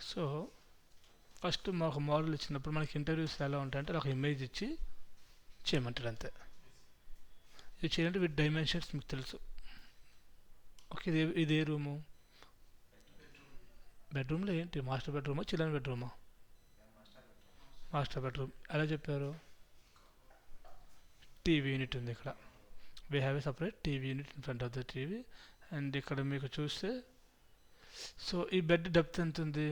So first మాకు model ఇచ్చినప్పుడు మనకి ఇంటర్వ్యూస్ ఎలా ఉంటాయంటే ఒక ఇమేజ్ ఇచ్చి చేయమంటారు అంతే. ఇది చేయాలంటే విత్ డైమెన్షన్స్ మీకు తెలుసు. ఓకే, ఇదే రూము. బెడ్రూమ్లో ఏంటి, మాస్టర్ బెడ్రూమా చిల్డ్రన్ బెడ్రూమా? Master bedroom. ఎలా చెప్పారు? టీవీ యూనిట్ ఉంది ఇక్కడ. We have a separate TV unit in front of the TV. And ఇక్కడ మీకు చూస్తే సో ఈ బెడ్ డెప్త్ ఎంత ఉంది?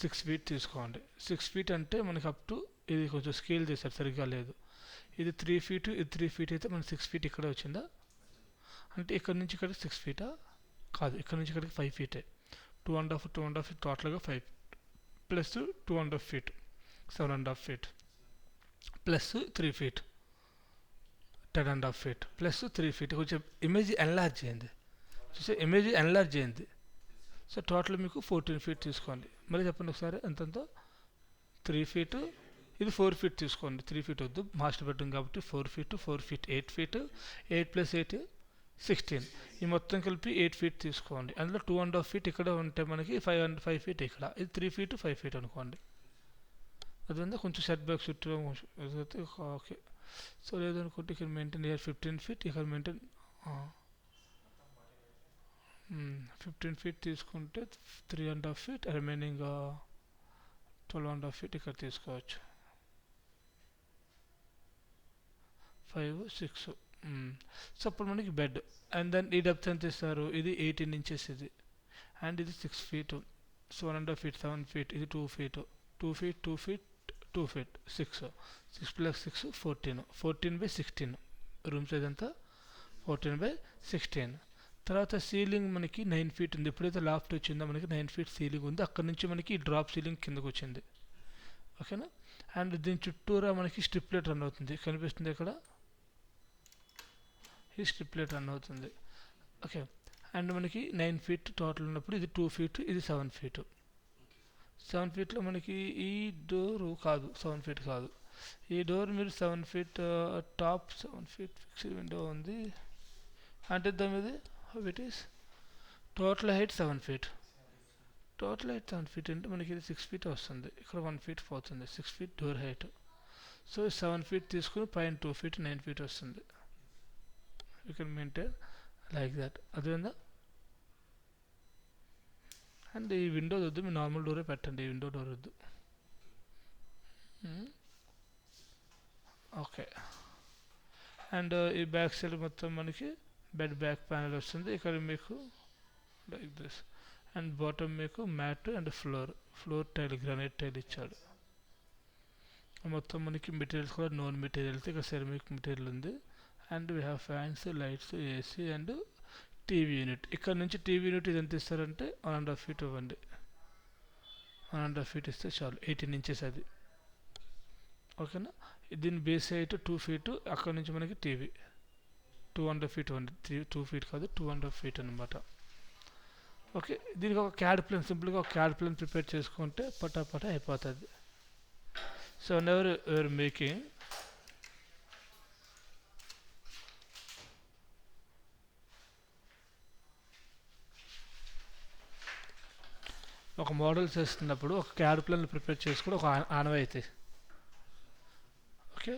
6 feet తీసుకోండి. 6 feet అంటే మనకి అప్ టు, ఇది కొంచెం స్కేల్ చేశారు సరిగ్గా లేదు. ఇది 3 feet, ఇది 3 feet అయితే మనకి 6 feet ఇక్కడ వచ్చిందా? అంటే ఇక్కడ నుంచి ఇక్కడికి 6 feet కాదు, ఇక్కడ నుంచి ఇక్కడికి 5 feet. 2.5 feet టోటల్గా 5 plus 2.5 feet 7.5 feet plus 3 feet 10.5 feet plus 3 feet. కొంచెం ఇమేజ్ ఎన్లార్జ్ చేయండి, చూసే ఇమేజ్ ఎన్లార్జ్ చేయండి. సో టోటల్ మీకు 14 feet తీసుకోండి. మరి చెప్పండి ఒకసారి ఎంతంతో? 3 feet, ఇది 4 feet తీసుకోండి. 3 feet వద్దు, మాస్టర్ బెడ్రూమ్ కాబట్టి 4 feet 4 feet 8 feet 8 plus 8 16. ఈ మొత్తం కలిపి 8 feet తీసుకోండి. అందులో 2.5 feet ఇక్కడ ఉంటే మనకి 5 feet ఇక్కడ, ఇది 3 feet 5 feet అనుకోండి. అదంతా కొంచెం సెట్ బ్యాక్ చుట్టూ ఓకే. సో లేదనుకుంటే ఇక్కడ మెయింటైన్ 15 feet, ఇక్కడ మెయింటైన్ 15 feet తీసుకుంటే 3.5 feet, రిమైనింగ్ 12.5 feet ఇక్కడ తీసుకోవచ్చు. 5 6. సో అప్పుడు మనకి బెడ్. అండ్ దెన్ ఈ డెప్త్ ఎంత ఇస్తారు? ఇది 18 inches ఇది, అండ్ ఇది 6 feet. సో 1.5 feet 7 feet, ఇది 2 feet 2 feet 2 feet 2 feet 6 plus 6 14 14/16. Room size ఎంత? 14/16. తర్వాత సీలింగ్ మనకి 9 feet ఉంది. ఎప్పుడైతే లాఫ్ట్ వచ్చిందో మనకి 9 feet సీలింగ్ ఉంది. అక్కడ నుంచి మనకి డ్రాప్ సీలింగ్ కిందకు వచ్చింది. ఓకేనా? అండ్ దీని చుట్టూరా మనకి స్ట్రిప్లెట్ రన్ అవుతుంది, కనిపిస్తుంది ఇక్కడ. ఈ స్ట్రిప్లెట్ రన్ అవుతుంది. ఓకే. అండ్ మనకి 9 feet టోటల్ ఉన్నప్పుడు ఇది 2 feet, ఇది 7 feet. 7 feetలో మనకి ఈ డోర్ కాదు, 7 feet కాదు. ఈ డోర్ మీరు 7 feet top 7 feet fixed window ఉంది అంటే దాని మీద it is total height 7 feet. Total height 7 feet అంటే మనకి ఇది 6 feet వస్తుంది, ఇక్కడ 1 feet పోతుంది. 6 feet door height. So 7 feet తీసుకుని పైన 2 feet 9 feet వస్తుంది. You can maintain like that. అదేవిధంగా అండ్ ఈ విండో వద్దు, మీరు నార్మల్ డోరే పెట్టండి, ఈ విండో డోర్ వద్దు. ఓకే. అండ్ ఈ బ్యాక్ సైడ్ మొత్తం మనకి బెడ్ బ్యాక్ ప్యానల్ వస్తుంది. ఇక్కడ మీకు లైక్ దిస్. అండ్ బాటమ్ మీకు mat and floor tile, granite tile ఇచ్చాడు. మొత్తం మనకి మెటీరియల్స్ కూడా నోన్ మెటీరియల్స్, ఇక్కడ సెరమిక్ మెటీరియల్ ఉంది. And we have fans, lights, AC and TV unit. ఇక్కడ నుంచి టీవీ యూనిట్ ఇది ఎంత ఇస్తారంటే 1.5 feet ఇవ్వండి. 1.5 feet ఇస్తే చాలు, 18 inches అది. ఓకేనా? దీని బేస్ హైట్ 2 feet, అక్కడ నుంచి మనకి టీవీ 2.5 feet ఇవ్వండి. 2 feet కాదు, 2.5 feet అనమాట. ఓకే. దీనికి ఒక క్యాడ్ ప్లాన్, సింపుల్గా ఒక క్యాడ్ ప్లాన్ ప్రిపేర్ చేసుకుంటే పటాపట అయిపోతుంది. సో నెవర్ యూఆర్ మేకింగ్ ఒక మోడల్ చేస్తున్నప్పుడు ఒక క్యాడ్ ప్లాన్ ప్రిపేర్ చేసుకుని ఒక ఆనవాయితీ. ఓకే.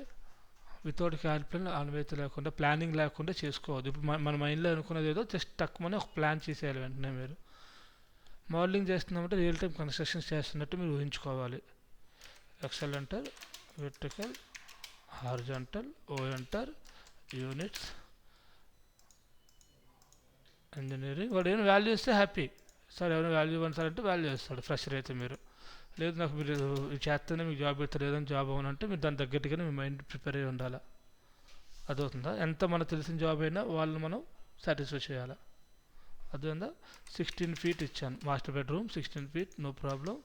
వితౌట్ క్యాడ్ ప్లాన్ ఆనవాయితీ లేకుండా, ప్లానింగ్ లేకుండా చేసుకోవద్దు. ఇప్పుడు మన మైండ్లో అనుకున్నది ఏదో జస్ట్ తక్కువని ఒక ప్లాన్ చేసేయాలి వెంటనే. మీరు మోడలింగ్ చేస్తున్నామంటే రియల్ టైం కన్స్ట్రక్షన్స్ చేస్తున్నట్టు మీరు ఊహించుకోవాలి. ఎక్సెల్ అంటారు, వెర్టికల్, హారిజాంటల్, ఓఎంటర్, యూనిట్స్, ఇంజనీరింగ్. వాడు ఏమైనా వాల్యూ ఇస్తే హ్యాపీ, సార్ ఎవరైనా వాల్యూ ఇవ్వండి సార్ అంటే వాల్యూ ఇస్తాడు. ఫ్రెషర్ అయితే మీరు లేదు, నాకు మీరు చేస్తేనే మీకు జాబ్ పెడతారు, లేదని జాబ్ అవ్వనంటే మీరు దాని తగ్గట్టుగానే మీ మైండ్ ప్రిపేర్ అయ్యి ఉండాలి. అదవుతుందా? ఎంత మనకు తెలిసిన జాబ్ అయినా వాళ్ళని మనం సాటిస్ఫై చేయాలి. అదేందా? 16 feet ఇచ్చాను master bedroom, 16 feet no problem.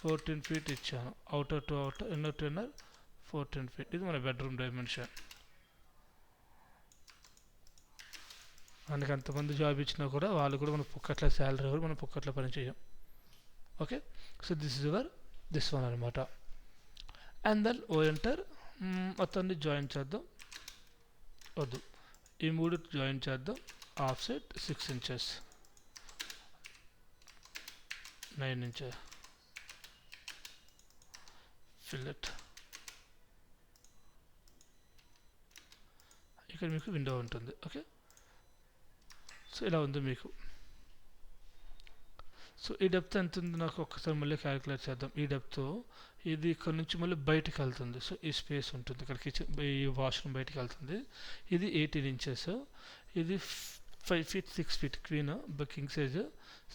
14 feet ఇచ్చాను outer to outer, inner to inner 14 feet. ఇది మన బెడ్రూమ్ డైమెన్షన్. మనకి ఎంతమంది జాబ్ ఇచ్చినా కూడా వాళ్ళు కూడా మన పొక్కట్ల శాలరీ కూడా మనం పొక్కట్ల పని చేయం. Okay. So this is your this one అనమాట. అండ్ దెన్ ఓఎంటర్ మొత్తాన్ని జాయిన్ చేద్దాం. వద్దు, ఈ 3 జాయిన్ చేద్దాం. Of set 6 inches 9 inches fillet. ఇక్కడ మీకు విండో ఉంటుంది. ఓకే, సో ఇలా ఉంది మీకు. సో ఈ డెప్త్ ఎంత ఉంది నాకు ఒక్కసారి మళ్ళీ క్యాలిక్యులేట్ చేద్దాం. ఈ డెప్త్ ఇది ఇక్కడ నుంచి మళ్ళీ బయటికి వెళ్తుంది. సో ఈ స్పేస్ ఉంటుంది ఇక్కడ, కిచెన్ ఈ వాష్రూమ్ బయటికి వెళ్తుంది. ఇది 18 ఇంచెస్, ఇది 5 feet 6 feet queen king size.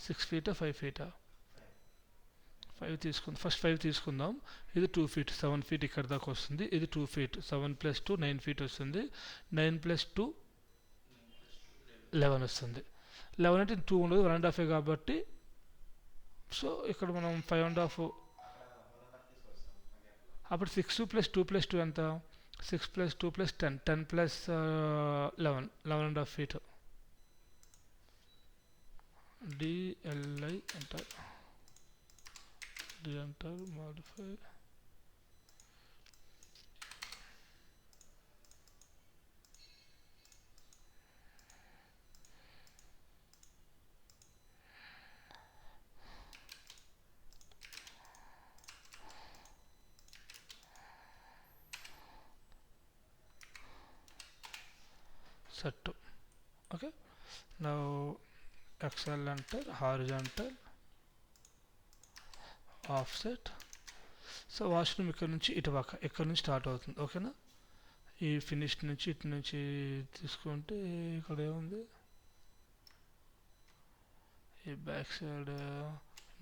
6 feet 5 feet 5 తీసుకుందాం. ఫస్ట్ 5 తీసుకుందాం. ఇది 2 feet 7 feet ఇక్కడ దాకా వస్తుంది. ఇది 2 feet 7 + 2 9 feet వస్తుంది. 9 + 2 11 వస్తుంది. 11 అంటే 2 ఉండదు, 1.5 కాబట్టి. సో ఇక్కడ మనం 5.5, అప్పుడు 6 + 2 + 2 ఎంత? 6 + 2 + 10, 10 + 11, 11.5 feet. DLI అంటారు, D అంటారు, modify. set. Okay, now XL enter, horizontal, offset. So washroom ఇక్కడ నుంచి ఇటు పక్క, ఇక్కడ నుంచి స్టార్ట్ అవుతుంది. ఓకేనా, ఈ ఫినిష్ నుంచి ఇటు నుంచి తీసుకుంటే ఇక్కడ ఏముంది, ఈ బ్యాక్ సైడ్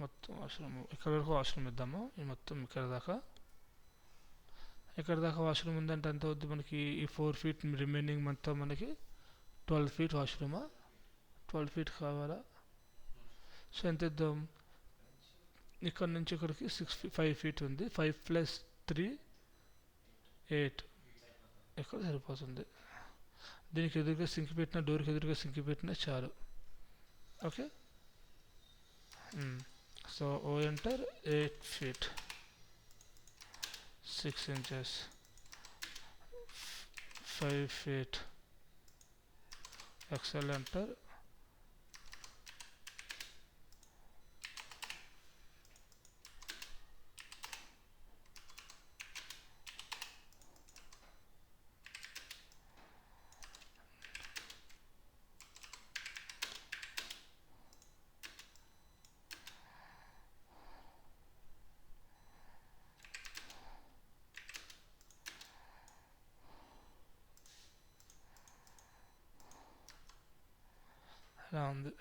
మొత్తం వాష్రూమ్, ఇక్కడ వరకు వాష్రూమ్ ఇద్దాము. ఈ మొత్తం ఇక్కడ దాకా వాష్రూమ్ ఉందంటే ఎంత అవుద్ది మనకి? ఈ 4 feet రిమైనింగ్ మొత్తం మనకి 12 feet వాష్రూమా? 12 feet కావాలా? సో ఎంత ఇద్దాం? ఇక్కడ నుంచి ఇక్కడికి 5 feet ఉంది. 5 + 3 8 ఇక్కడ సరిపోతుంది. దీనికి ఎదురుగా సింక్ పెట్టిన, డోర్కి ఎదురుగా సింక్ పెట్టినా చాలు. Okay, so O enter 8 feet 6 inches 5 feet. XL enter, ఇలా ఉంది.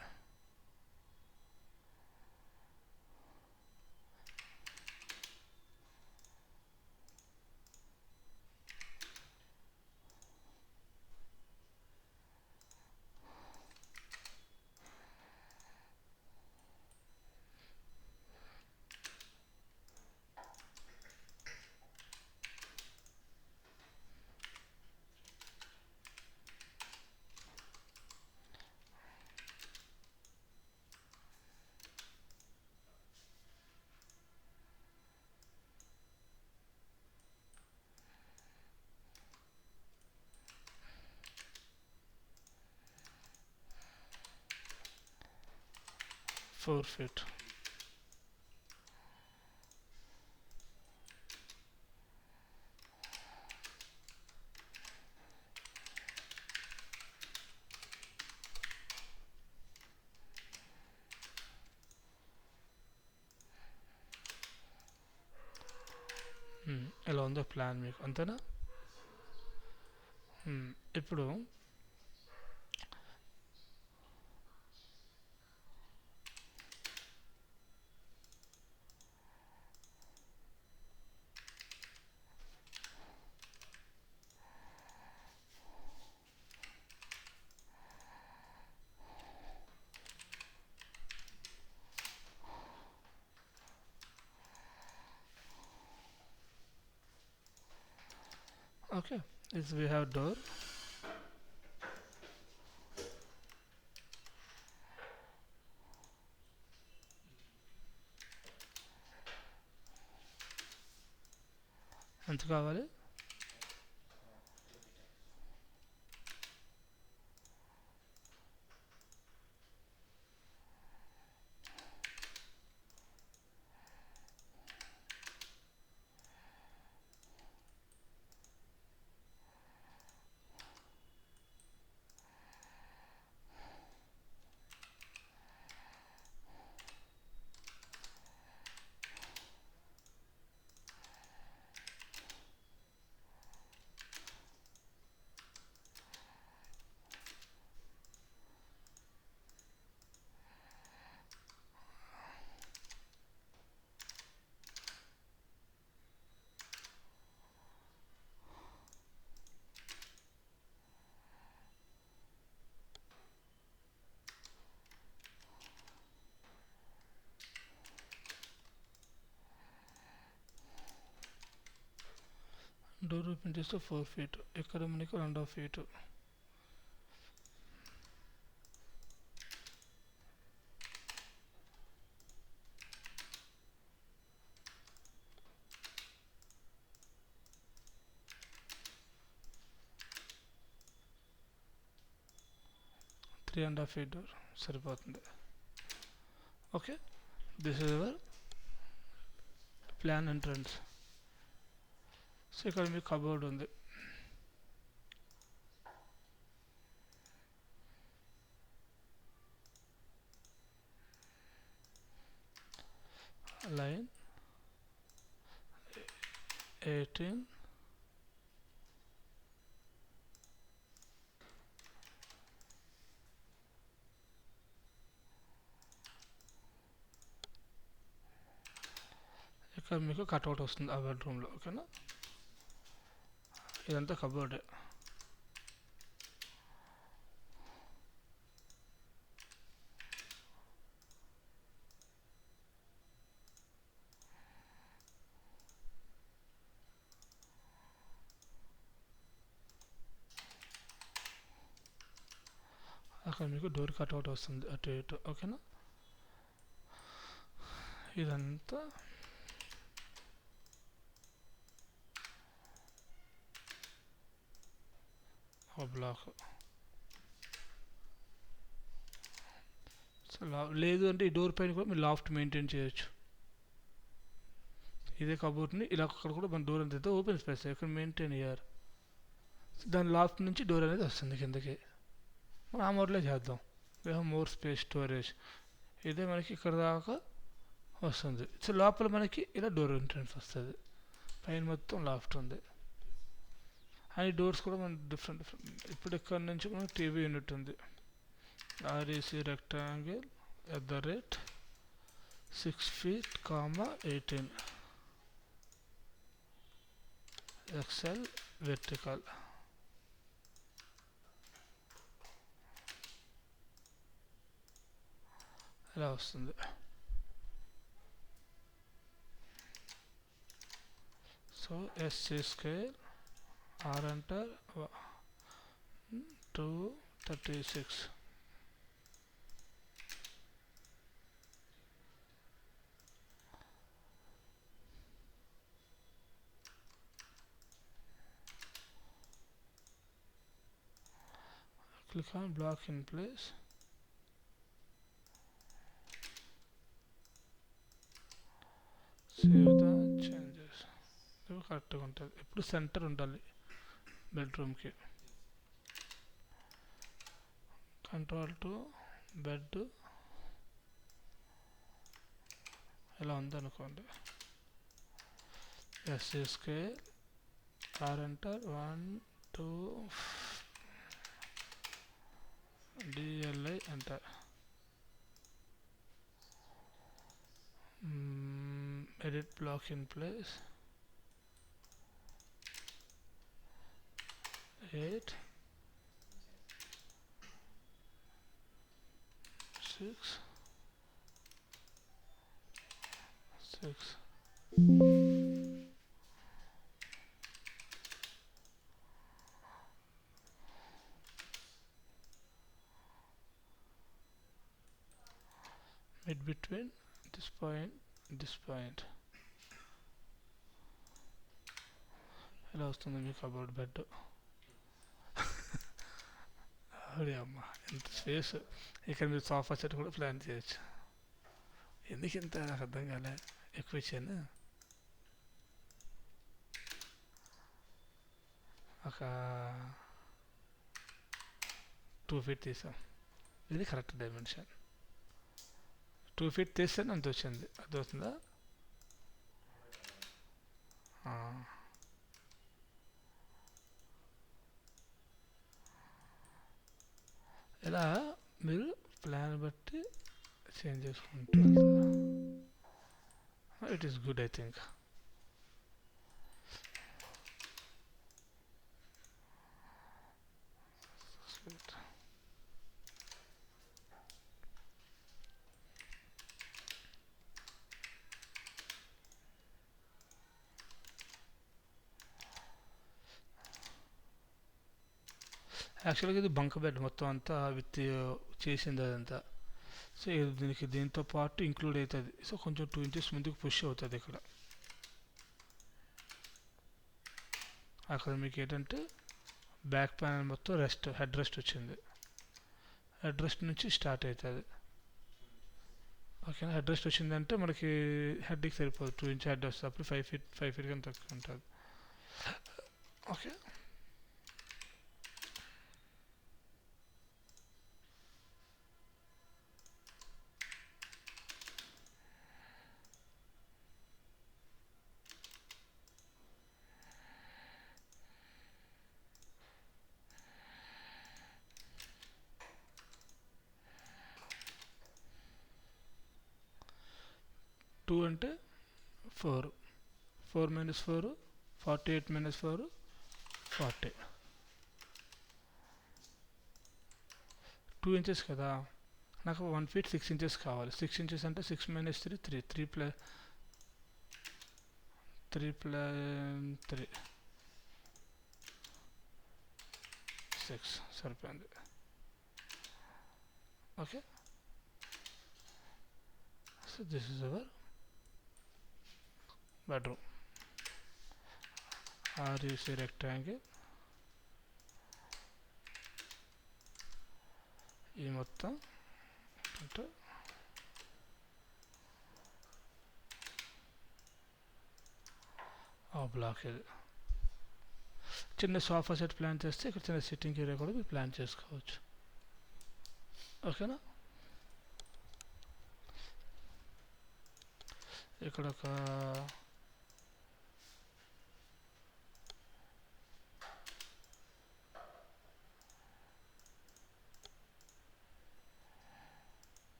Four feet. ఎలా ఉందో ప్లాన్ మీకు, అంతేనా? ఇప్పుడు okay, is we have door. ఎంత కావాలి? డోర్ ఓపెన్ చేస్తే 4 feet, ఇక్కడ మనకి 2.5 feet. Three and half feet door సరిపోతుంది. Okay, this is our plan entrance. So ఇక్కడ మీకు కబోర్డ్ ఉంది. లైన్ 18, ఇక్కడ మీకు కట్అవుట్ వస్తుంది ఆ బెడ్రూమ్లో. ఓకేనా, ఇదంతా కబోర్డే. అక్కడ మీకు డోర్ కట్అవుట్ వస్తుంది అటు ఇటు. ఓకేనా, ఇదంతా బ్లాక్. సో లేదు అంటే ఈ డోర్ పైన కూడా మీరు లాఫ్ట్ మెయింటైన్ చేయొచ్చు. ఇదే కబోర్డ్ని ఇలా అక్కడ కూడా మన డోర్ అంతా ఓపెన్ స్పేస్ ఇక్కడ మెయింటైన్ అయ్యారు. దాని లాఫ్ట్ నుంచి డోర్ అనేది వస్తుంది కిందకి. మనం ఆ మోడ్లో చేద్దాం. We have more space storage. ఇదే మనకి ఇక్కడ దాకా వస్తుంది. సో లోపల మనకి ఇలా డోర్ ఎంట్రన్స్ వస్తుంది. పైన మొత్తం లాఫ్ట్ ఉంది. అండ్ డోర్స్ కూడా మన డిఫరెంట్. ఇప్పుడు ఇక్కడ నుంచి మనకి టీవీ యూనిట్ ఉంది. REC rectangle @ 6 feet, 18 XL vertical. ఇలా వస్తుంది. సో SC స్క్వేర్ R అంటారు 236. Click on block in place. Save the changes. ఇవి కరెక్ట్గా ఉంటుంది. ఇప్పుడు సెంటర్ ఉండాలి బెడ్రూమ్కి. కంట్రోల్ టు బెడ్ ఇలా ఉందనుకోండి. SC square R enter 1 2 DLI enter. Edit block in place. 8 6 6. Mid between this point, this point. ఇలా వస్తుంది మీకు కబోర్డ్ బెడ్. అమ్మ ఎంత స్పేస్. ఇక్కడ మీరు సోఫా సెట్ కూడా ప్లాన్ చేయొచ్చు. ఎందుకు ఇంత నాకు అర్థం కాలే, ఎక్కువ ఇచ్చాను. ఒక 2 feet తీసాం. ఇది కరెక్ట్ డైమెన్షన్. 2 feet తీస్తే అంత వచ్చింది. అది అవుతుందా? ఇలా మీరు ప్లాన్ బట్టి చేంజ్ చేసుకుంటూ వెళ్తారు. It is good I think. యాక్చువల్గా ఇది బంక్ బెడ్ మొత్తం అంతా విత్ చేసింది అదంతా. సో దీనికి దీంతో పాటు ఇంక్లూడ్ అవుతుంది. సో కొంచెం 2 ఇంచెస్ ముందుకు పుష్ అవుతుంది ఇక్కడ. అక్కడ మీకు ఏంటంటే బ్యాక్ ప్యానల్ మొత్తం హెడ్ రెస్ట్ వచ్చింది. హెడ్ రెస్ట్ నుంచి స్టార్ట్ అవుతుంది. ఓకేనా, హెడ్ రెస్ట్ వచ్చిందంటే మనకి హెడ్కి సరిపోదు, 2 ఇంచ్ హెడ్ వస్తుంది. అప్పుడు 5 ఫీట్ కన్నా తక్కువ ఉంటుంది. ఓకే, 2 అంటే 4, 4 - 4 48 - 4 40. 2 ఇంచెస్ కదా, నాకు 1 ఫీట్ 6 ఇంచెస్ కావాలి. 6 ఇంచెస్ అంటే 6 - 3 3 3 ప్లస్ 3 ప్లస్ 3 6 సరిపోయింది. Okay, so this is hour bedroom. RUC rectangle. ఈ మొత్తం అంటే ఆ బ్లాక్ ఇది. చిన్న సోఫా సెట్ ప్లాన్ చేస్తే ఇక్కడ చిన్న సిట్టింగ్ ఏరియా కూడా మీరు ప్లాన్ చేసుకోవచ్చు. ఓకేనా, ఇక్కడ ఒక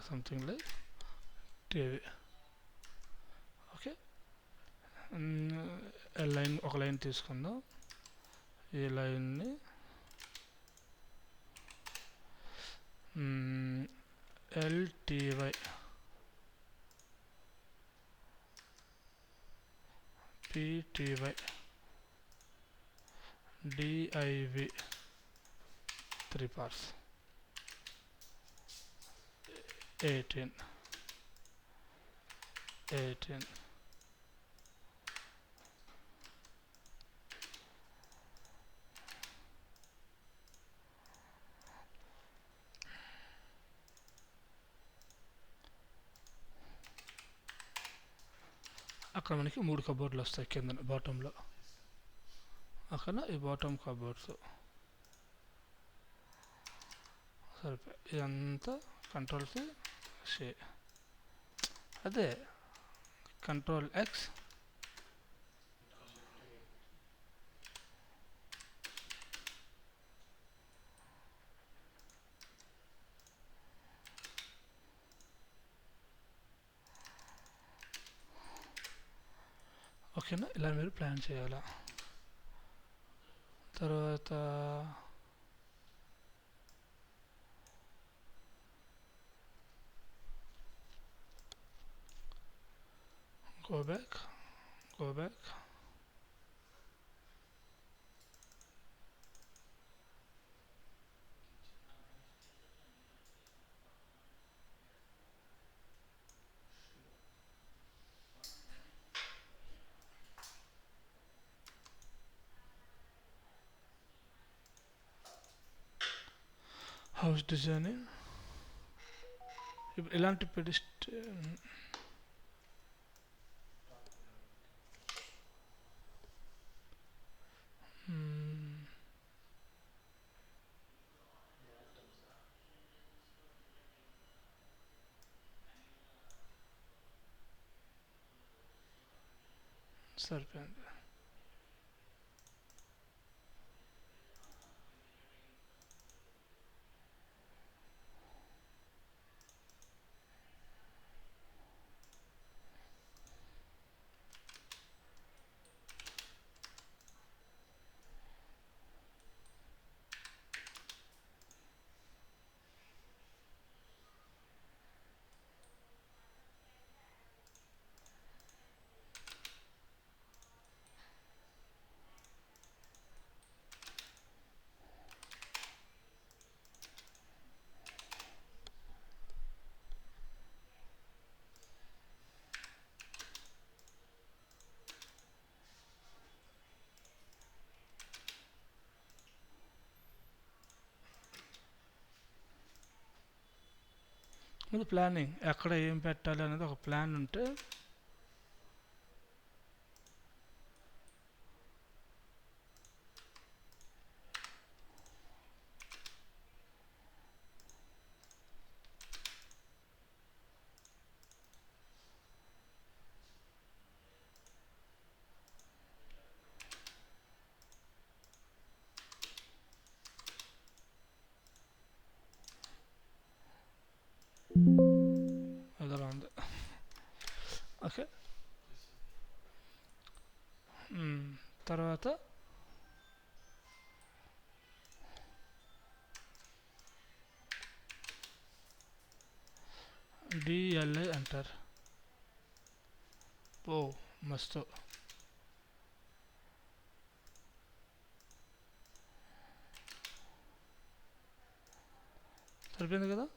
సంథింగ్ లైక్ టీవీ. ఓకే, ఒక లైన్ తీసుకుందాం. ఈ లైన్ని LTY PTY DIV 3 parts 18. అక్కడ మనకి 3 కబోర్డ్లు వస్తాయి కింద బాటంలో. అక్కడ ఈ బాటమ్ కబోర్డ్స్ సరిపోయి. ఇదంతా కంట్రోల్ C, అదే కంట్రోల్ X. ఓకేనా, ఇలా మీరు ప్లాన్ చేయాలా. తర్వాత go back. House designing. ఇప్పుడు ఇలాంటి పెడిస్ట్రియన్ సరిపోయింది. ముందు ప్లానింగ్ ఎక్కడ ఏం పెట్టాలి అనేది ఒక ప్లాన్ ఉంటే అదలా ఉంది. ఓకే. తర్వాత డిఎల్ఐ అంటారు. ఓ మస్తు. సరిపోయింది కదా.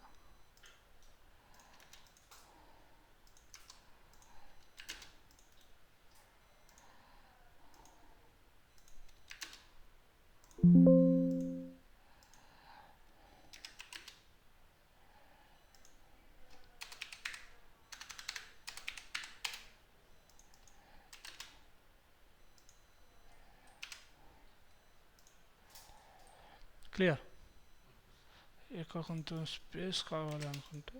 క్లియర్. ఇక్కడ కొంచెం స్పేస్ కావాలి అనుకుంటే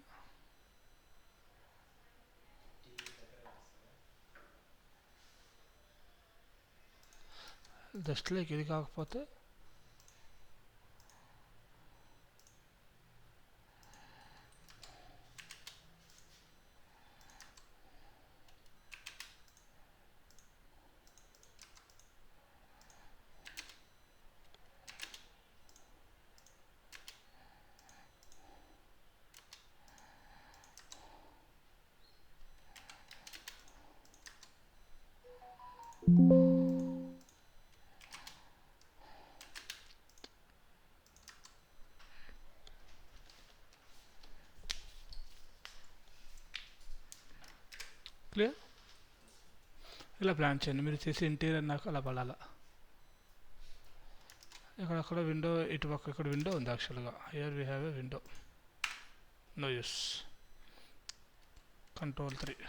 జస్ట్ లైక్ ఇది కాకపోతే క్లియర్. ఇలా ప్లాన్ చేయండి. మీరు చేసే ఇంటీరియర్ నాకు అలా పడాలా. ఇక్కడ విండో ఇటు పక్క ఇక్కడ విండో ఉంది యాక్చువల్గా. Here we have a window. No use. Ctrl+3.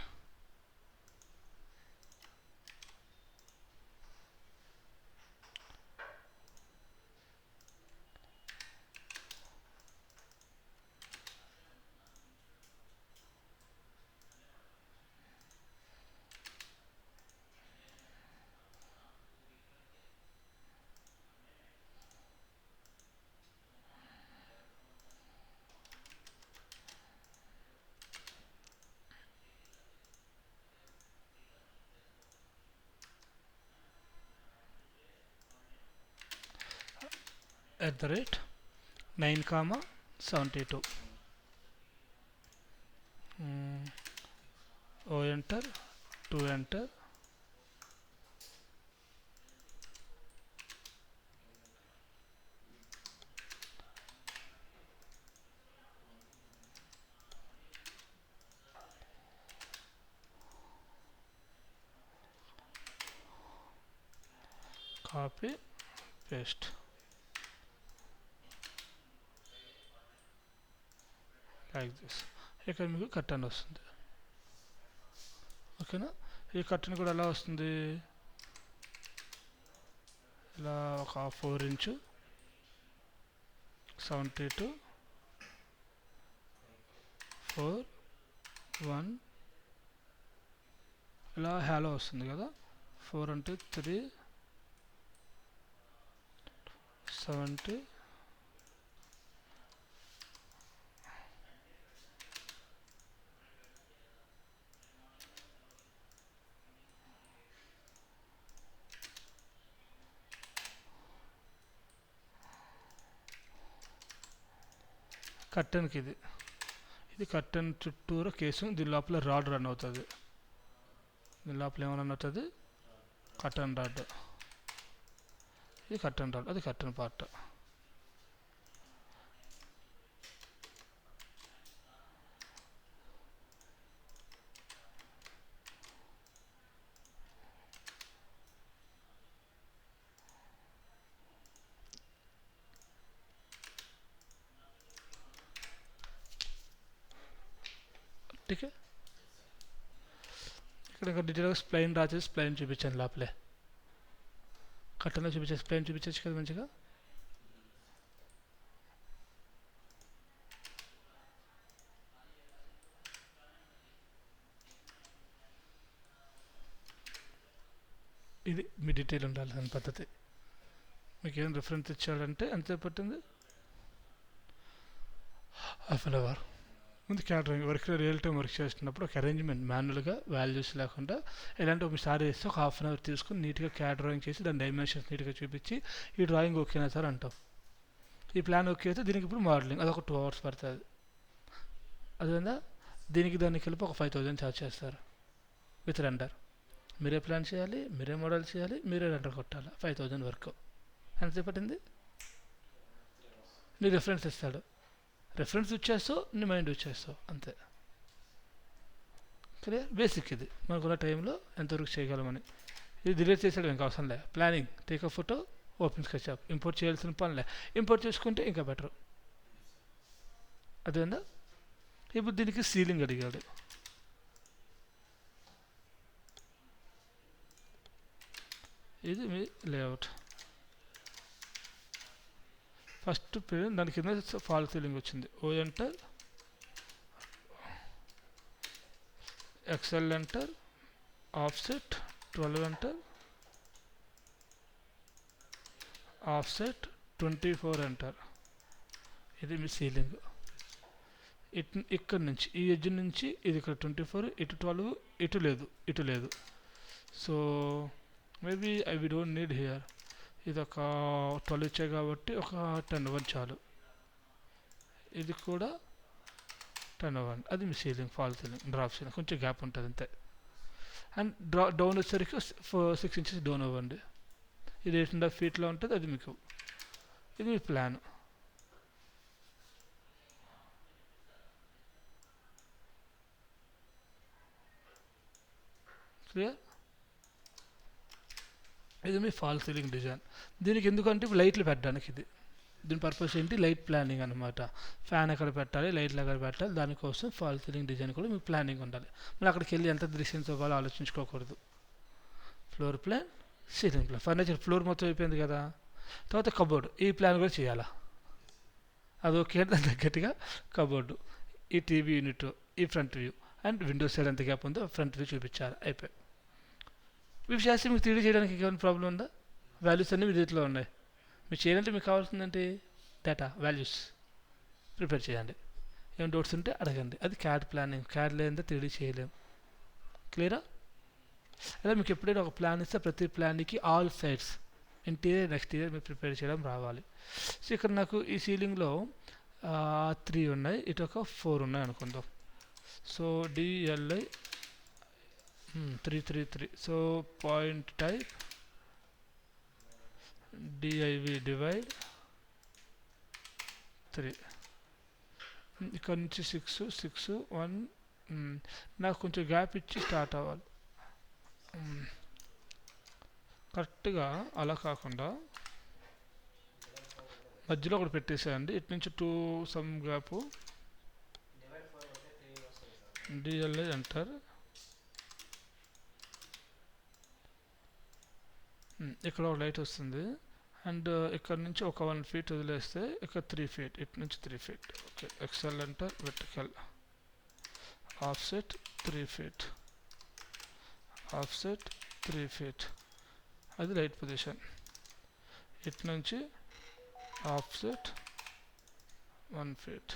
@9,72. O enter, 2 enter. Copy, paste. Like this. ఇక్కడ మీకు కర్టన్ వస్తుంది. ఓకేనా. ఈ కర్టన్ కూడా ఎలా వస్తుంది, ఇలా ఒక 4 ఇంచు 72 4 1 ఇలా హ్యాలో వస్తుంది కదా. 4 అంటే 3 70 కర్టన్కి ఇది కర్టన్ చుట్టూరా కేసు. దీని లోపల రాడ్ రన్ అవుతుంది. దీని లోపల ఏమైనా రన్ అవుతుంది, కర్టన్ రాడ్. ఇది కర్టన్ రాడ్, అది కర్టన్ పార్ట్. టీకే ఇక్కడ డీటెయిల్గా స్ప్లైన్ డ్రా చేసి స్ప్లైన్ చూపించాను లోపలే కట్టలో చూపించేసి స్ప్లైన్ చూపించచ్చు కదా మంచిగా ఇది మీ డీటెయిల్ ఉండాలి దాని పద్ధతి మీకు ఏం రిఫరెన్స్ ఇచ్చాడంటే ఎంత పట్టింది హాఫ్ అన్ అవర్ ముందు catering work real time work చేస్తున్నప్పుడు ఒక అరేంజ్మెంట్ మాన్యువల్గా వాల్యూస్ లేకుండా ఎలాంటి ఒకసారి వేస్తే ఒక హాఫ్ అన్ అవర్ తీసుకుని నీట్గా క్యాట్ డ్రాయింగ్ చేసి దాని డైమెన్షన్స్ నీట్గా చూపించి ఈ డ్రాయింగ్ ఓకేనా సార్ అంటాం ఈ ప్లాన్ ఓకే అయితే దీనికి ఇప్పుడు మోడలింగ్ అదొక 2 hours పడుతుంది అదేవిధంగా దీనికి దానికి కలిపి ఒక 5,000 ఛార్జ్ చేస్తారు విత్ రెండర్ మీరే ప్లాన్ చేయాలి మీరే మోడల్ చేయాలి మీరే రెండర్ కొట్టాలి 5,000 వర్క్ ఎంతసేపు పట్టింది నీ రెఫరెన్స్ ఇస్తాడు రెఫరెన్స్ ఇచ్చేస్తావు నీ మైండ్ ఇచ్చేస్తావు అంతే క్లియర్ బేసిక్ ఇది మనకున్న టైంలో ఎంతవరకు చేయగలమని ఇది డిలీట్ చేసాడు ఇంకా అవసరం లే planning take a photo open SketchUp import చేయాల్సిన పనిలే ఇంపోర్ట్ చేసుకుంటే ఇంకా బెటర్ అదేందా ఇప్పుడు దీనికి సీలింగ్ అడిగాడు ఇది మీ లేఅవుట్ ఫస్ట్ పేరు దాని కింద ఫాల్ సీలింగ్ వచ్చింది O enter XL enter offset 12 enter offset 24 enter ఇది మీ సీలింగ్ ఇక్కడ నుంచి ఈ ఎడ్జ్ నుంచి ఇది ఇక్కడ 24 ఇటు 12 ఇటు లేదు so maybe we don't need here ఇది ఒక 12 ఇచ్చాయి కాబట్టి ఒక 10 1 చాలు ఇది కూడా 10 1 అది మీ ceiling fall ceiling drop ceiling కొంచెం గ్యాప్ ఉంటుంది అంతే అండ్ డౌన్ వచ్చేసరికి 6 inches డౌన్ అవ్వండి ఇది 8.5 feet ఉంటుంది అది మీకు ఇది మీ ప్లాన్ క్లియర్ ఇది మీ ఫాల్ సీలింగ్ డిజైన్ దీనికి ఎందుకంటే లైట్లు పెట్టడానికి ఇది దీని పర్పస్ ఏంటి లైట్ ప్లానింగ్ అనమాట ఫ్యాన్ ఎక్కడ పెట్టాలి లైట్లు ఎక్కడ పెట్టాలి దానికోసం ఫాల్ సీలింగ్ డిజైన్ కూడా మీకు ప్లానింగ్ ఉండాలి మళ్ళీ అక్కడికి వెళ్ళి ఎంత దృశ్యం ఇవ్వాలో ఆలోచించుకోకూడదు floor plan ceiling plan furniture floor మొత్తం అయిపోయింది కదా తర్వాత కబోర్డ్ ఈ ప్లాన్ కూడా చేయాలా అది ఓకే దాని తగ్గట్టుగా కబోర్డు ఈ టీవీ యూనిట్ ఈ front view and Windows side ఎంత గ్యాప్ ఉందో ఫ్రంట్ వ్యూ చూపించాలి అయిపోయి ఇవి చేస్తే మీకు 3D చేయడానికి ఏమైనా ప్రాబ్లం ఉందా వాల్యూస్ అన్నీ మీ చేతిలో ఉన్నాయి మీరు చేయాలంటే మీకు కావాల్సిందంటే డేటా వాల్యూస్ ప్రిపేర్ చేయండి ఏమైనా డౌట్స్ ఉంటే అడగండి అది క్యాడ్ ప్లానింగ్ క్యాడ్ లేదంటే 3D చేయలేము క్లియరా అలా మీకు ఎప్పుడైనా ఒక ప్లాన్ ఇస్తే ప్రతి ప్లాన్కి ఆల్ సైడ్స్ ఇంటీరియర్ ఎక్స్టీరియర్ మీరు ప్రిపేర్ చేయడం రావాలి సో ఇక్కడ నాకు ఈ సీలింగ్లో 3 ఉన్నాయి ఇటు ఒక 4 ఉన్నాయి అనుకుందాం so DLI 3 so point type div divide 3 ఇక్కడ నుంచి 6 1 నాకు కొంచెం గ్యాప్ ఇచ్చి స్టార్ట్ అవ్వాలి కరెక్ట్గా అలా కాకుండా మధ్యలో ఒకటి పెట్టేసేయండి ఇటు నుంచి 2 సమ్ గ్యాప్ డిఎల్ఐ ఎంటర్ ఇక్కడ ఒక లైట్ వస్తుంది అండ్ ఇక్కడ నుంచి ఒక 1 feet వదిలేస్తే ఇక్కడ 3 feet ఇటు నుంచి 3 feet okay XL enter vertical offset 3 feet offset 3 feet అది లైట్ పొజిషన్ ఇటు నుంచి offset 1 feet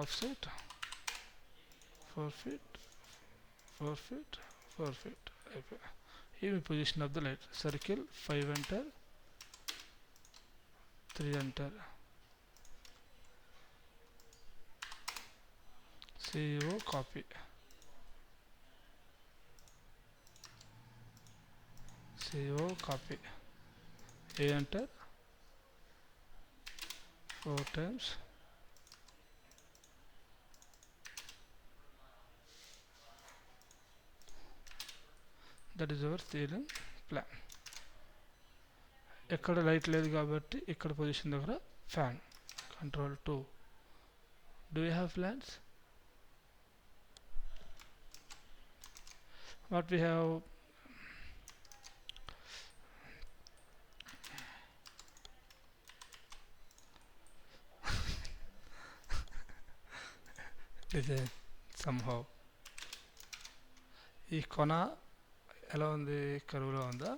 offset 4 feet 4 feet 4 feet అయిపోయి even position of the light circle 5 enter 3 enter CEO copy CEO copy A enter 4 times that is our ceiling plan ఎక్కడ light లేదు కాబట్టి ఇక్కడ position దగ్గర fan control 2 do we have plans what we have. Design somehow ఈ కొన ఎలా ఉంది, కరువులో ఉందా,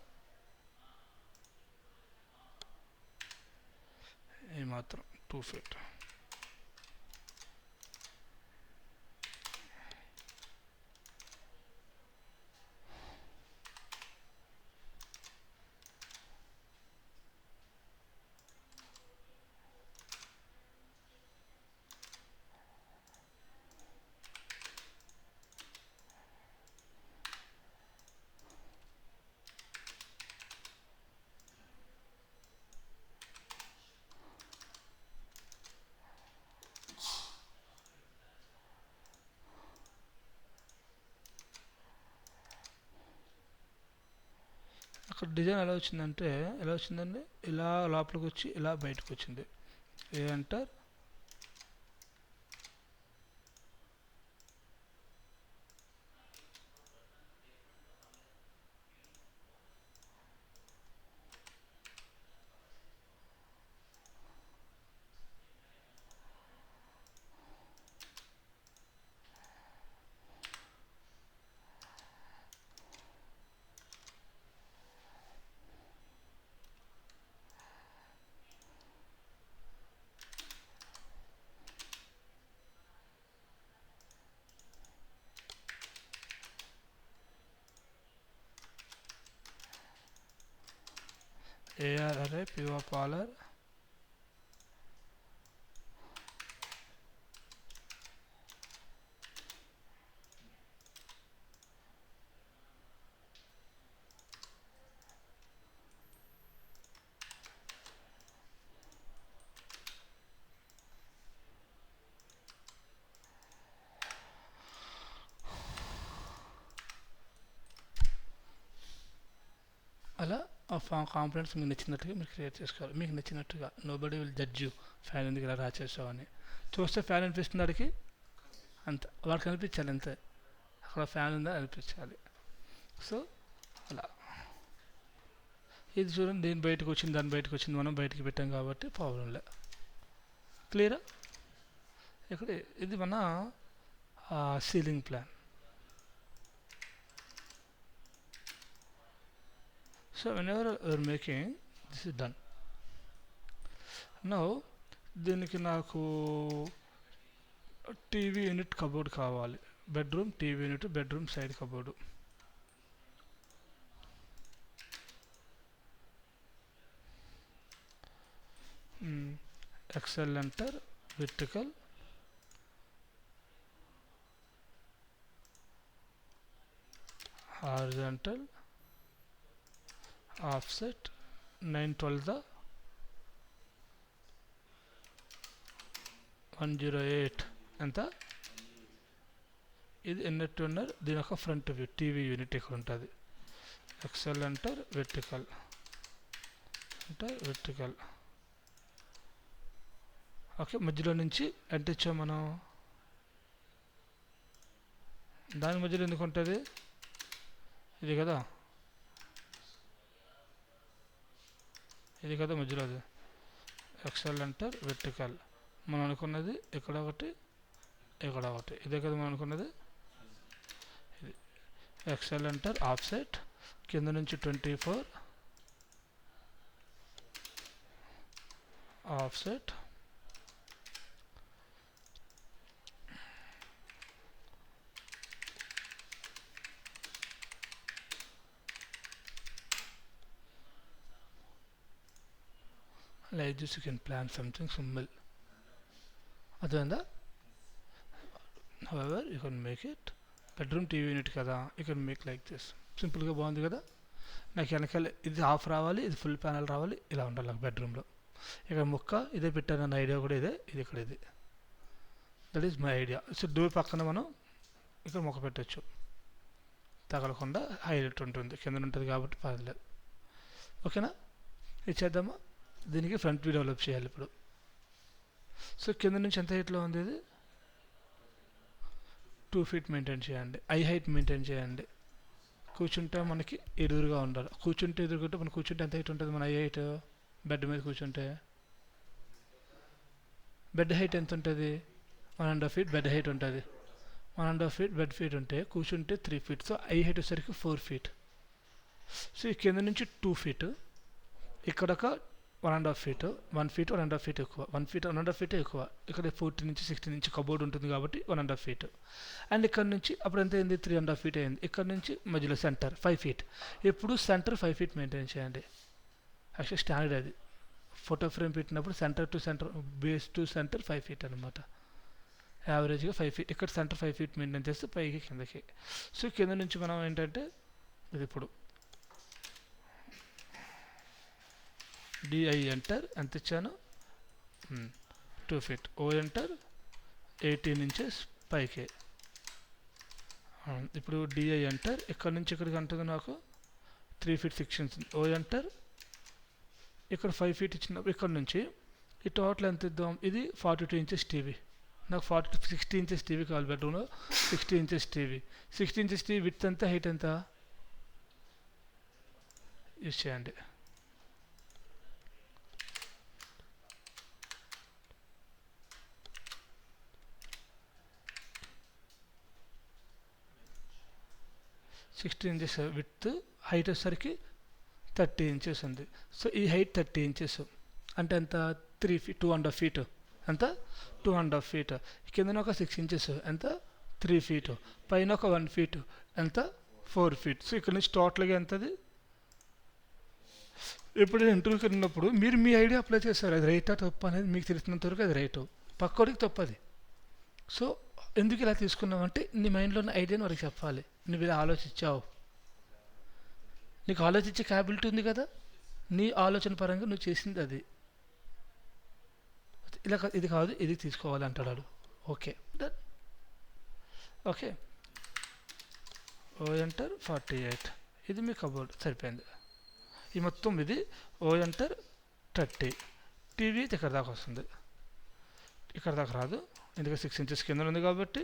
ఈ మాత్రం 2 feet. అక్కడ డిజైన్ ఎలా వచ్చిందంటే, ఎలా వచ్చిందండి, ఇలా లోపలికి వచ్చి ఇలా బయటకు వచ్చింది. ఏ అంటారు, ఏఆర్ అరే పివో పాలర్ అలా ఆ కాంపోనెంట్స్ మీకు నచ్చినట్టుగా మీరు క్రియేట్ చేసుకోవాలి. మీకు నచ్చినట్టుగా nobody will judge you, fan ఎందుకు ఇలా రా చేసావని. చూస్తే ఫ్యాన్ అనిపిస్తుంది వాడికి, అంత వాడికి అనిపించాలి అంతే, అక్కడ ఫ్యాన్ ఉందా అనిపించాలి. సో అలా ఇది చూడండి, దీని బయటకు వచ్చింది, దాని బయటకు వచ్చింది, మనం బయటకు పెట్టాం కాబట్టి ప్రాబ్లం లే. క్లియరా? ఇక్కడ ఇది మన ceiling plan. So whenever you are making, this is done. Now దీనికి నాకు టీవీ యూనిట్ కబోర్డ్ కావాలి. Bedroom TV unit, bedroom side cupboard. XL enter, vertical, horizontal, offset 912 108 ఎంత, ఇది ఎన్నట్టు ఉన్నారు, దీని యొక్క ఫ్రంట్ వ్యూ టీవీ యూనిట్ ఇక్కడ ఉంటుంది. XL enter, vertical enter, vertical. Okay, మధ్యలో నుంచి ఎంత ఇచ్చాం మనం, దాని మధ్యలో ఎందుకు ఉంటుంది, ఇది కదా, ఇది కదా మధ్యలో అది. XL enter, vertical. మనం అనుకున్నది ఇక్కడ ఒకటి, ఇక్కడ ఒకటి, ఇదే కదా మనం అనుకున్నది. ఇది ఎక్సెల్ ఎంటర్, ఆఫ్సెట్ కింద నుంచి 24, offset like this. You can plan something simple. అర్థమైందా? However, you can make it bedroom TV unit కదా, you can make like this. సింపుల్గా బాగుంది కదా. నాకు వెనకాల ఇది హాఫ్ రావాలి, ఇది ఫుల్ ప్యానల్ రావాలి, ఇలా ఉండాలి నాకు బెడ్రూమ్లో. ఇక్కడ ముక్క ఇదే పెట్టానన్న ఐడియా కూడా ఇదే, ఇది ఇక్కడ ఇది. That is my idea. So door పక్కన మనం ఇక్కడ ముక్క పెట్టచ్చు, తగలకుండా హైలైట్ ఉంటుంది, కింద ఉంటుంది కాబట్టి పర్లేదు. ఓకేనా, ఇది చేద్దామా. దీనికి ఫ్రంట్ వ్యూ డెవలప్ చేయాలి ఇప్పుడు. సో కింద నుంచి ఎంత హైట్లో ఉంది, ఇది 2 feet మెయింటైన్ చేయండి, ఐ హైట్ మెయింటైన్ చేయండి. కూర్చుంటే మనకి ఎదురుగా ఉండాలి. కూర్చుంటే ఎదురుకుంటే మనం కూర్చుంటే ఎంత హైట్ ఉంటుంది? మన హైట్ బెడ్ మీద కూర్చుంటే బెడ్ హైట్ ఎంత ఉంటుంది? 1.5 feet బెడ్ హైట్ ఉంటుంది. 1.5 feet బెడ్ ఫీట్ ఉంటే కూర్చుంటే 3 feet. సో ఐ హైట్ వచ్చేసరికి 4 feet. సో ఈ కింద నుంచి 2 feet, ఇక్కడ ఒక 1.5 feet, 1 feet 1.5 feet ఎక్కువ, 1 feet 1.5 feet ఎక్కువ. ఇక్కడ 14 నుంచి 16 నుంచి కబోర్డ్ ఉంటుంది కాబట్టి 1.5 feet. అండ్ ఇక్కడ నుంచి అప్పుడు ఎంత అయింది? 3.5 feet అయింది. ఇక్కడ నుంచి మధ్యలో సెంటర్ 5 feet. ఎప్పుడు సెంటర్ 5 feet మెయింటైన్ చేయండి. యాక్చువల్లీ స్టాండర్డ్ అది. ఫోటో ఫ్రేమ్ పెట్టినప్పుడు centre to centre, base to centre 5 feet అనమాట. యావరేజ్గా 5 feet. ఇక్కడ సెంటర్ 5 feet మెయింటైన్ చేస్తే పైకి కిందకి. సో కింద నుంచి మనం ఏంటంటే ఇది ఇప్పుడు డిఐ ఎంటర్ ఎంత ఇచ్చాను? 2 feet. ఓ ఎంటర్ 18 inches పైకి. ఇప్పుడు డిఐ ఎంటర్ ఇక్కడ నుంచి ఇక్కడికి అంటుంది నాకు 3 feet 6 inches. ఓ ఎంటర్ ఇక్కడ 5 feet ఇచ్చినప్పుడు ఇక్కడ నుంచి ఈ టోటల్ ఎంత ఇద్దాం? ఇది 42 inches టీవీ. నాకు 60 inches టీవీ కావాలి. బెడ్రూమ్లో 60 inches TV. 60 inches TV width ఎంత, హైట్ ఎంత యూస్ చేయండి. ఇంచెస్ విడ్త్, హైట్ వచ్చేసరికి 30 inches ఉంది. సో ఈ హైట్ 30 inches అంటే ఎంత? 3 feet 2.5 feet. ఎంత? 2.5 feet. కిందన ఒక 6 inches ఎంత? 3 feet. పైన ఒక 1 feet ఎంత? 4 feet. సో ఇక్కడ నుంచి టోటల్గా ఎంతది? ఇప్పుడు ఇంటర్వ్యూకి వెళ్ళినప్పుడు మీరు మీ ఐడియా అప్లై చేస్తారు. అది రైటా తప్పు అనేది మీకు తెలిసినంత వరకు అది రైటు, పక్కోడికి తప్పది. సో ఎందుకు ఇలా తీసుకున్నావు అంటే నీ మైండ్లో ఉన్న ఐడియాని వారికి చెప్పాలి. నువ్వు ఇలా ఆలోచించావు, నీకు ఆలోచించే క్యాబిలిటీ ఉంది కదా, నీ ఆలోచన పరంగా నువ్వు చేసింది అది. ఇలా ఇది కాదు, ఇది తీసుకోవాలి అంటాడు. Okay done. ఓకే ఓ ఎంటర్ 48. ఇది మీ కబోర్డ్ సరిపోయింది. ఈ మొత్తం ఇది ఓ ఎంటర్ 30. టీవీ ఇక్కడ దాకా వస్తుంది, ఇక్కడ దాకా రాదు ఎందుకంటే 6 inches కింద ఉంది కాబట్టి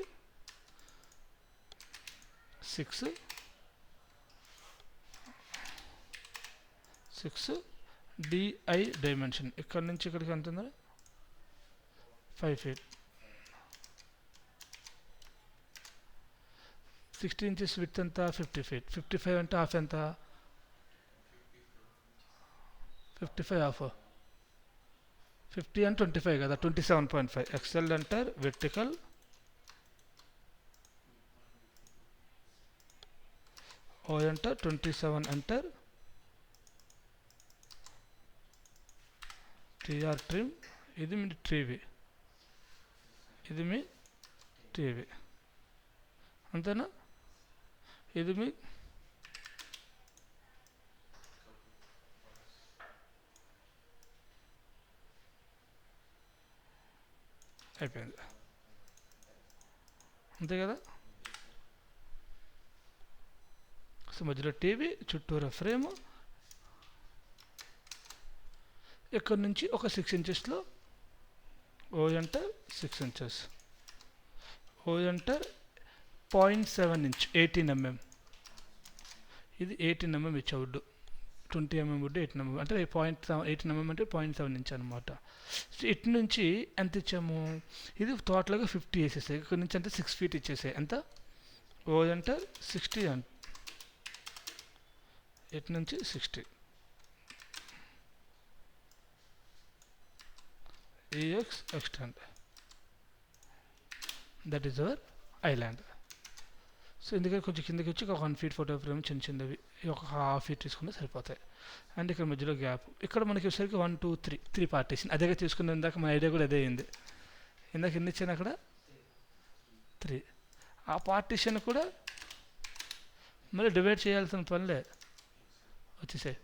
6 డిఐ డైమెన్షన్ ఇక్కడ నుంచి ఇక్కడికి ఎంత ఉంది? 5 feet. 60 inches విడ్త్ ఎంత? 50 feet. 55 అంటే హాఫ్ ఎంత? 55 హాఫ్ 50 and 25 కదా, 27.5. ఎక్సెల్ ఎంటర్ వెర్టికల్ ఓ ఎంటర్ 27 ఎంటర్ టీఆర్ ట్రిమ్. ఇది మీ టీవీ, ఇది మీ టీవీ అంతేనా? ఇది మీ అయిపోయింది అంతే కదా. సో మధ్యలో టీవీ, చుట్టూరా ఫ్రేము, ఇక్కడ నుంచి ఒక 6 inchesలో ఓ ఎంటర్ 6 inches, ఓ ఎంటర్ 0.7 inch 18 mm. ఇది 18 mm ఇచ్చా వుడ్, 20 mm వుడ్ 18 mm అంటే 18 mm అంటే 0.7 inch అనమాట. సో ఇటు నుంచి ఎంత ఇచ్చాము? ఇది టోటల్గా 50 వేసేసాయి. ఇక్కడ నుంచి అంటే 6 feet ఇచ్చేసాయి. ఎంత? ఓ ఎంటర్ 60 అంట, ఇటు నుంచి 60. EX extend. That is our island. So ఎందుకంటే కొంచెం కిందకి వచ్చి ఒక 1 feet ఫోటో ఫ్రేమ్ చిన్న చిన్నవి ఒక 1/2 feet తీసుకుంటే సరిపోతాయి. అండ్ ఇక్కడ మధ్యలో గ్యాప్, ఇక్కడ మనకి వచ్చేసరికి 1 2 3 పార్టీషన్. అదే తీసుకున్న ఇందాక మన ఐడియా కూడా అదే అయింది. ఇందాక ఎన్ని ఇచ్చాను అక్కడ? 3. ఆ పార్టీషన్ కూడా మళ్ళీ డివైడ్ చేయాల్సిన పనిలే, వచ్చేసాయి.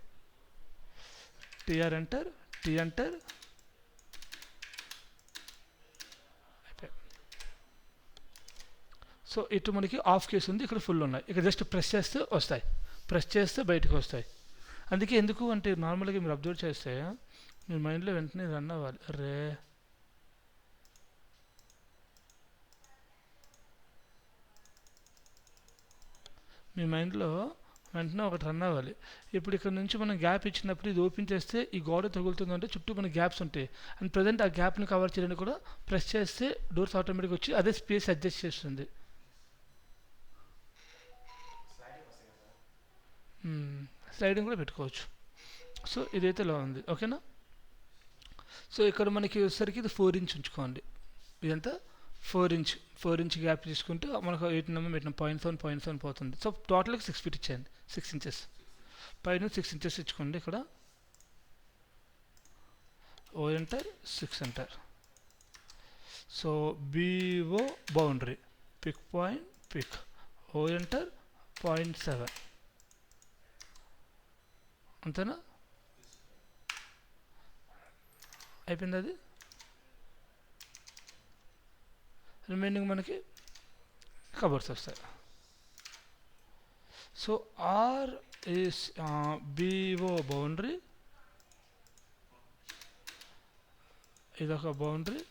TR enter, T enter, so ఇటు మనకి ఆఫ్ కేస్ ఉంది, ఇక్కడ ఫుల్ ఉన్నాయి. ఇక్కడ జస్ట్ ప్రెస్ చేస్తే వస్తాయి, ప్రెస్ చేస్తే బయటకు వస్తాయి. అందుకే ఎందుకు అంటే నార్మల్గా మీరు అబ్జర్వ్ చేస్తే మీ మైండ్లో వెంటనే రన్ అవ్వాలి, అరే మీ మైండ్లో వెంటనే ఒకటి రన్ అవ్వాలి. ఇప్పుడు ఇక్కడ నుంచి మనం గ్యాప్ ఇచ్చినప్పుడు ఇది ఓపెన్ చేస్తే ఈ గోడ తగులుతుందంటే చుట్టూ మన గ్యాప్స్ ఉంటాయి. అండ్ ప్రజెంట్ ఆ గ్యాప్ని కవర్ చేయడానికి కూడా ప్రెస్ చేస్తే డోర్స్ ఆటోమేటిక్గా వచ్చి అదే స్పేస్ అడ్జస్ట్ చేస్తుంది. స్లైడింగ్ కూడా పెట్టుకోవచ్చు. సో ఇదైతే ఇలా ఉంది, ఓకేనా. సో ఇక్కడ మనకి వచ్చేసరికి ఇది 4 ఇంచ్ ఉంచుకోండి. ఇదంతా 4 ఇంచ్ గ్యాప్ తీసుకుంటే మనకు 8 నెంబర్ పెట్టిన 0.7 పోతుంది. సో టోటల్గా 6 ఫీట్ ఇచ్చేయండి, 6 ఇంచెస్ పైన 6 ఇంచెస్ ఇచ్చుకోండి. ఇక్కడ O enter 6 enter. So BO boundary pick point pick O enter 0.7 అంతేనా, అయిపోయింది. అది రిమైనింగ్ మనకి కబర్స్ వస్తాయి. So R is BO boundary, ఇదొక బౌండరీ,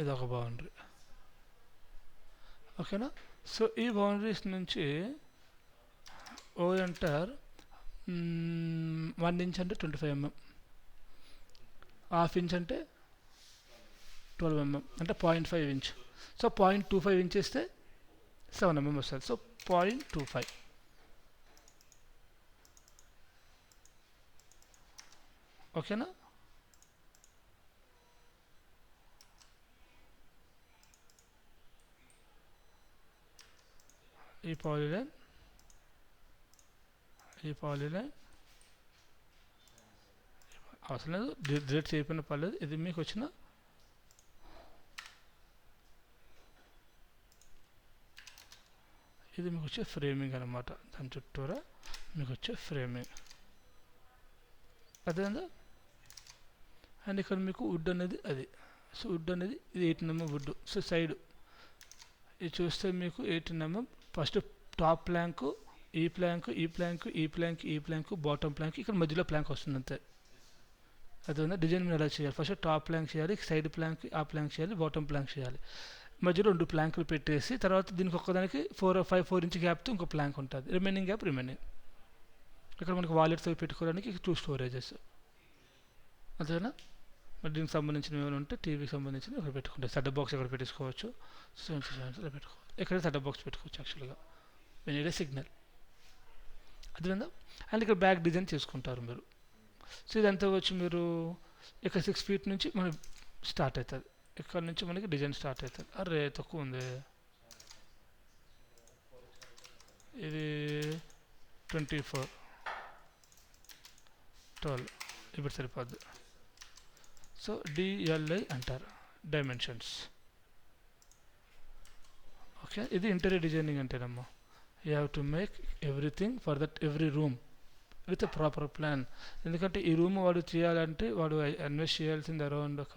ఇదొక బౌండరీ, ఓకేనా. సో ఈ బౌండరీస్ నుంచి ఓ ఎంటర్ 1 ఇంచ్ అంటే 25 mm, హాఫ్ ఇంచ్ అంటే 12 mm అంటే 0.5 ఇంచ్. సో 0.25 ఇంచ్ ఇస్తే 7 mm వస్తుంది. సో 0.25, ఓకేనా. ఈ పాలిలైన్ అవసరం లేదు, డిలీట్ చేయకపోయినా పర్లేదు. ఇది మీకు వచ్చిన ఇది మీకు వచ్చే ఫ్రేమింగ్ అనమాట. దాని చుట్టూరా మీకు వచ్చే ఫ్రేమింగ్ అదేందా. అండ్ ఇక్కడ మీకు వుడ్ అనేది అది. సో వుడ్ అనేది ఇది 18 mm వుడ్. సో సైడ్ ఇది చూస్తే మీకు 18 mm. ఫస్ట్ టాప్ ప్లాంక్, ఈ ప్లాంక్, ఈ ప్లాంక్, ఈ ప్లాంక్, ఈ ప్లాంక్, బాటమ్ ప్లాంక్, ఇక్కడ మధ్యలో ప్లాంక్ వస్తుంది అంతే. అదేవిధంగా డిజైన్ మీరు ఎలా చేయాలి, ఫస్ట్ టాప్ ప్లాంక్ చేయాలి, సైడ్ ప్లాంక్ ఆ ప్లాంక్ చేయాలి, బాటమ్ ప్లాంక్ చేయాలి, మధ్యలో 2 ప్లాంకులు పెట్టేసి తర్వాత దీనికి ఒక్కదానికి 4 ఇంచ్ గ్యాప్తో ఇంకో ప్లాంక్ ఉంటుంది. Remaining gap remaining. ఇక్కడ మనకి వాలెట్స్ పెట్టుకోవడానికి 2 స్టోరేజెస్, అంతేనా. మరి దీనికి సంబంధించిన ఏమైనా ఉంటే టీవీకి సంబంధించిన ఇక్కడ పెట్టుకుంటారు. సెటప్ బాక్స్ ఇక్కడ పెట్టుకోవచ్చు, ఇలా పెట్టుకోవచ్చు. ఇక్కడ సెటప్ బాక్స్ పెట్టుకోవచ్చు యాక్చువల్గా మీరు ఇదే సిగ్నల్, అదేవిధంగా. అండ్ ఇక్కడ బ్యాక్ డిజైన్ చేసుకుంటారు మీరు. సో ఇదంతా వచ్చి మీరు ఇక్కడ 6 ఫీట్ నుంచి మనకి స్టార్ట్ అవుతుంది. ఇక్కడ నుంచి మనకి డిజైన్ స్టార్ట్ అవుతుంది. అరే తక్కువ ఉంది, ఇది 24 12 ఇప్పుడు సరిపోద్ది. సో డిఎల్ఐ అంటారు, డైమెన్షన్స్, ఓకే. ఇది ఇంటీరియర్ డిజైనింగ్ అంటేనమ్మా. You have to make everything for that every room with a proper plan. ఎందుకంటే ఈ రూమ్ వాడు చేయాలంటే వాడు ఇన్వెస్ట్ చేయాల్సింది అరౌండ్ ఒక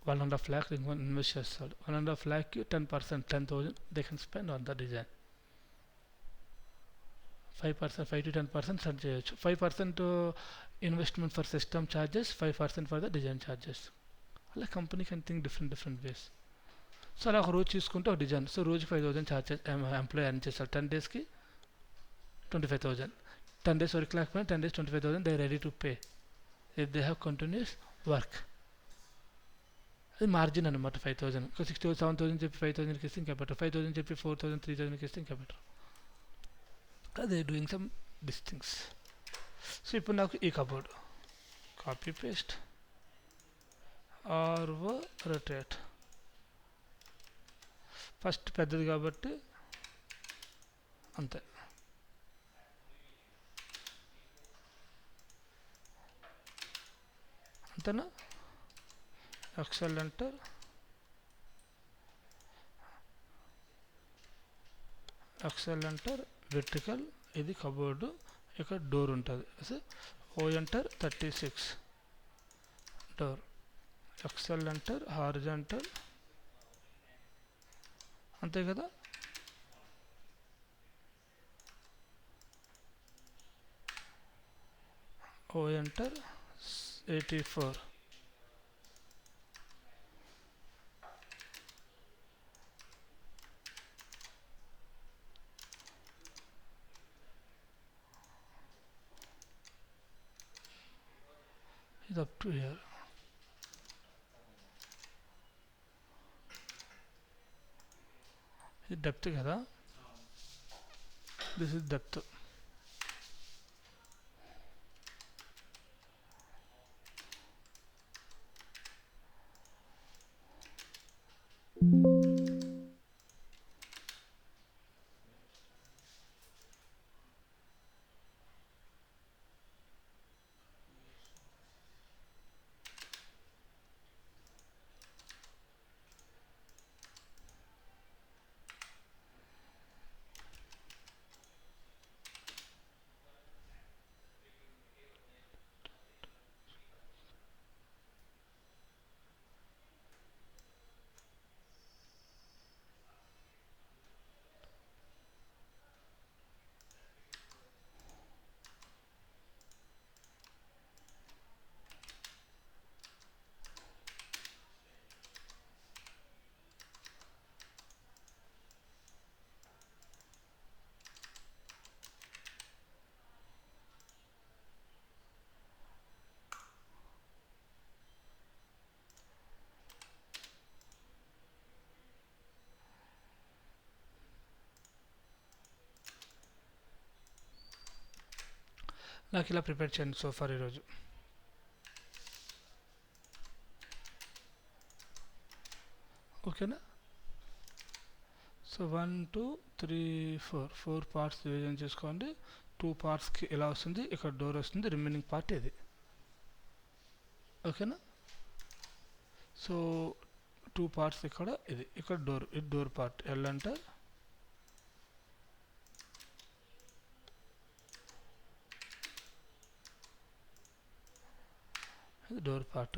1.5 lakh ఇన్వెస్ట్ చేస్తాడు. 1.5 lakh 10%, 10,000 they can spend on the design. 5%, 5 to 10% send చేయొచ్చు. 5% investment for system charges, 5% for the design charges. అలా company can think different ways. So అలా ఒక రోజు తీసుకుంటే ఒక డిజైన్. సో రోజు 5,000 ఛార్జెస్ ఎంప్లాయీ ఎర్న్ చేస్తారు. 10 daysకి 25,000. 10 days వర్క్ లేకపోయినా 10 days 25,000 they ready to pay if they have continuous work. అది మార్జిన్ అనమాట. 5,000 7,000 చెప్పి 5,000కి ఇస్తే ఇంకా బెటర్, 5,000 చెప్పి 4,000 3,000కి ఇస్తే ఇంకా బెటర్. అదే doing some this things. So ఇప్పుడు నాకు ఈ cupboard copy paste or rotate. First పెద్దది కాబట్టి అంతే, అంతేనా. ఎక్సెల్ ఎంటర్, వెర్టికల్, ఇది కబోర్డు, ఇక్కడ డోర్ ఉంటుంది. O enter 36 door. XL enter horizontal, అంతే కదా. O enter 84 is up to here. ఇది డెప్త్ కదా, దిస్ ఇస్ డెప్త్. నాకు ఇలా ప్రిపేర్ చేయండి సో ఫార్ ఈరోజు. ఓకేనా? సో 1 2 3 4 పార్ట్స్ డివిజన్ చేసుకోండి. 2 పార్ట్స్కి ఎలా వస్తుంది, ఇక్కడ డోర్ వస్తుంది, రిమైనింగ్ పార్ట్ ఇది. ఓకేనా? సో 2 పార్ట్స్ ఇక్కడ, ఇది ఇక్కడ డోర్, ఇది డోర్ పార్ట్ ఎల్ అంటారు. ఇది door part.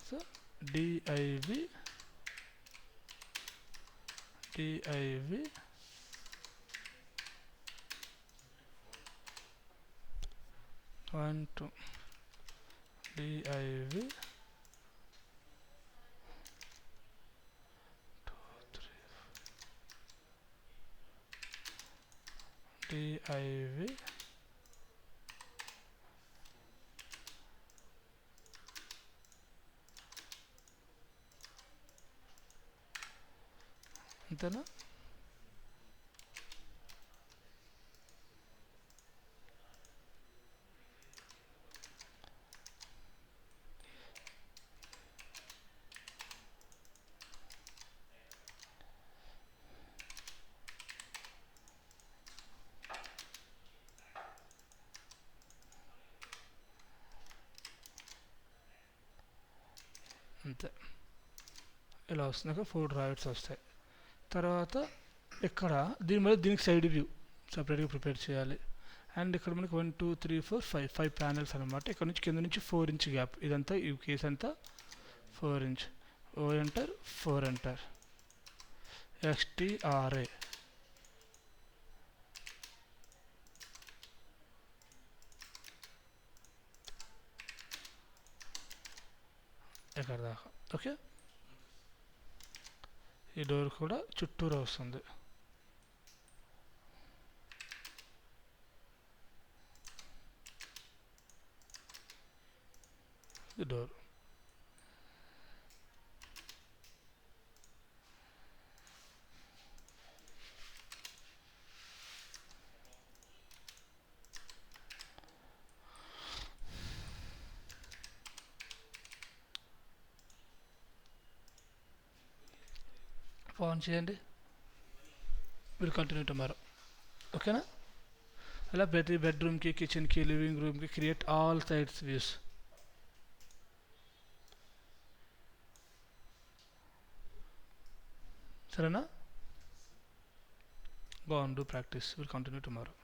So DIV 1 2 div 2 3 div అంతేనా? అంతే. ఇలా వస్తున్నాక 4 డ్రాయిడ్స్ వస్తాయి. తర్వాత ఇక్కడ దీని మీద దీనికి సైడ్ వ్యూ సపరేట్గా ప్రిపేర్ చేయాలి. అండ్ ఇక్కడ మనకి 1 2 3 4 5 ప్యానెల్స్ అనమాట. ఇక్కడ నుంచి కింద నుంచి 4 ఇంచ్ గ్యాప్, ఇదంతా ఈ కేస్ అంతా 4 ఇంచ్. ఓ ఎంటర్ 4 ఎంటర్ XTRA. ఎక్కడ దాకా. ఓకే, ఈ డోర్ కూడా చుట్టూరా వస్తుంది. ఇది డోర్. ఆన్ చేయండి. Will continue tomorrow. ఓకేనా? అలా ప్రతి బెడ్రూమ్కి, కిచెన్కి, లివింగ్ రూమ్కి క్రియేట్ ఆల్ సైడ్స్ వ్యూస్. సరేనా? Go on, do practice. We'll continue tomorrow.